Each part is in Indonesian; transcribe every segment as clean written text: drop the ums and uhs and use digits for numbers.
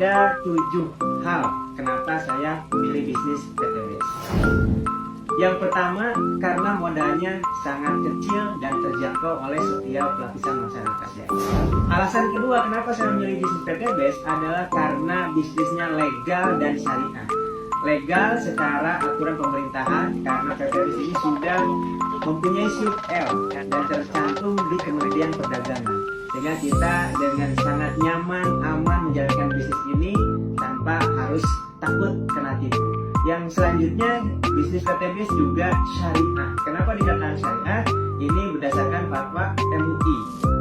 ada 7 hal kenapa saya memilih bisnis PTBS. Yang pertama, karena modalnya sangat kecil dan terjangkau oleh setiap lapisan masyarakatnya. Alasan kedua kenapa saya memilih bisnis PTBS adalah karena bisnisnya legal dan syariah. Legal secara aturan pemerintahan karena PTBS ini sudah mempunyai SIUP L dan tercantum di Kementerian Perdagangan, sehingga kita dengan sangat nyaman, aman menjalankan bisnis ini tanpa harus takut kena tipu. Yang selanjutnya, bisnis PTBS juga syariah. Kenapa dikatakan syariah? Ini berdasarkan fatwa MUI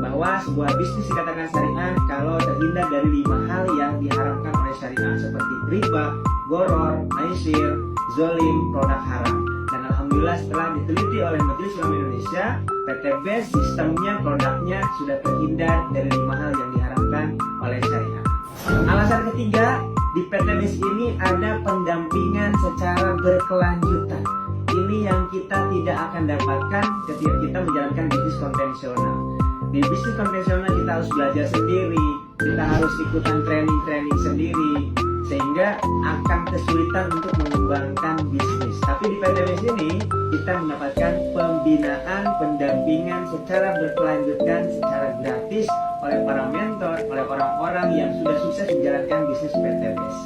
bahwa sebuah bisnis dikatakan syariah kalau terhindar dari 5 hal yang diharamkan oleh syariah, seperti riba, goror, maisir, zolim, produk haram. Dan alhamdulillah setelah diteliti oleh Majelis Ulama Indonesia, PTBS sistemnya, produknya sudah terhindar dari 5 hal yang diharamkan oleh syariah. Alasan ketiga, di PTBS ini ada pendampingan secara berkelanjutan. Ini yang kita tidak akan dapatkan ketika kita menjalankan bisnis konvensional. Di bisnis konvensional kita harus belajar sendiri, kita harus ikutan training sendiri, sehingga akan kesulitan untuk mengembangkan bisnis. Tapi di PTBS ini kita mendapatkan pembinaan, pendampingan secara berkelanjutan, secara gratis oleh para mentor, oleh orang-orang yang sudah sukses menjalankan bisnis PTBS.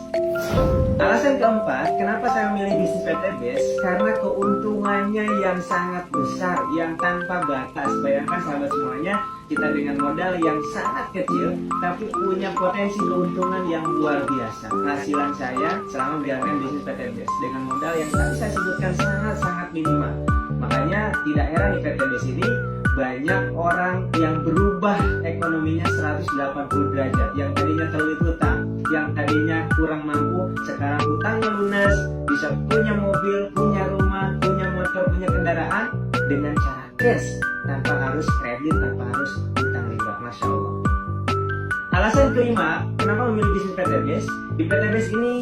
Alasan keempat, kenapa saya memilih bisnis PTBS? Karena keuntungannya yang sangat besar, yang tanpa batas. Bayangkan sahabat semuanya, kita dengan modal yang sangat kecil, tapi punya potensi keuntungan yang luar biasa. Hasilan saya selama menjalankan bisnis PTBS dengan modal yang tadi saya sebutkan sangat-sangat minimal. Makanya tidak heran di PTBS ini banyak orang yang berubah ekonominya 180 derajat. Yang tadinya terlilit hutang, yang tadinya kurang mampu, sekarang hutangnya lunas, bisa punya mobil, punya rumah, punya motor, punya kendaraan dengan cara cash, tanpa harus kredit, tanpa harus hutang riba. Masya Allah. Alasan kelima, kenapa memilih bisnis PTBS? Di PTBS ini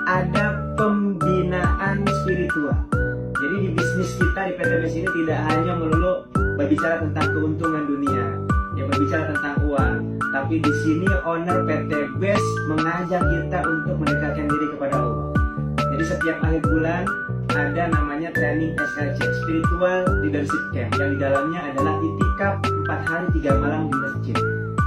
ada pembinaan spiritual. Jadi di bisnis kita di PTBS ini tidak hanya melulu berbicara tentang keuntungan dunia, ya berbicara tentang uang, tapi di sini owner PTBS mengajak kita untuk mendekatkan diri kepada Allah. Jadi setiap akhir bulan ada namanya training SLC, Spiritual Leadership Camp, yang di dalamnya adalah itikaf 4 hari 3 malam di masjid.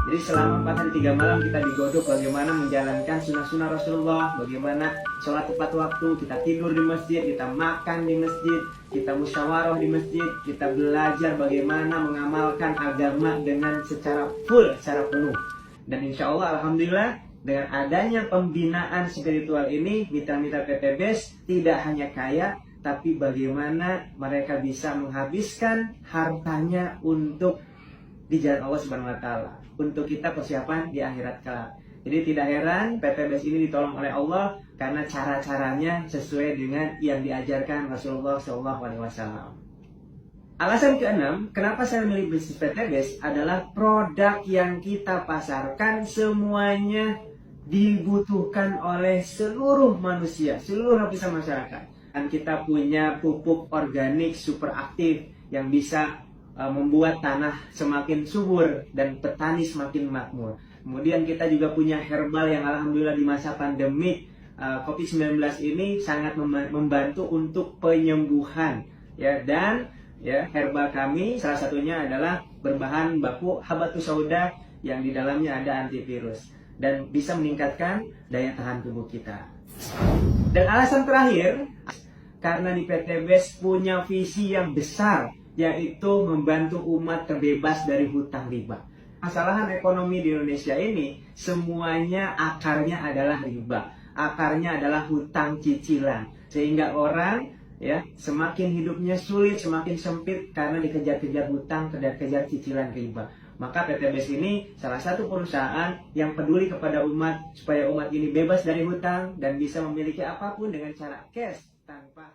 Jadi selama 4 hari 3 malam kita digodok bagaimana menjalankan sunnah-sunnah Rasulullah, bagaimana sholat tepat waktu, kita tidur di masjid, kita makan di masjid, kita musyawarah di masjid, kita belajar bagaimana mengamalkan agama dengan secara full, secara penuh. Dan insya Allah alhamdulillah dengan adanya pembinaan spiritual ini, mitra-mitra PTBS tidak hanya kaya, tapi bagaimana mereka bisa menghabiskan hartanya untuk di jalan Allah Subhanahu wa Ta'ala, untuk kita persiapan di akhirat kelak. Jadi tidak heran PTBS ini ditolong oleh Allah karena cara-caranya sesuai dengan yang diajarkan Rasulullah SAW. Alasan keenam, kenapa saya memilih bisnis PTBS adalah produk yang kita pasarkan semuanya dibutuhkan oleh seluruh manusia, seluruh lapisan masyarakat. Dan kita punya pupuk organik super aktif yang bisa membuat tanah semakin subur dan petani semakin makmur. Kemudian kita juga punya herbal yang alhamdulillah di masa pandemi COVID-19 ini sangat membantu untuk penyembuhan, ya. Dan ya, herbal kami salah satunya adalah berbahan baku habatus sauda yang di dalamnya ada antivirus dan bisa meningkatkan daya tahan tubuh kita. Dan alasan terakhir, karena di PTBS punya visi yang besar, yaitu membantu umat terbebas dari hutang riba. Masalahan ekonomi di Indonesia ini semuanya akarnya adalah riba, akarnya adalah hutang cicilan, sehingga orang ya semakin hidupnya sulit, semakin sempit karena dikejar-kejar hutang, kejar-kejar cicilan riba. Maka PTBS ini salah satu perusahaan yang peduli kepada umat supaya umat ini bebas dari hutang dan bisa memiliki apapun dengan cara cash tanpa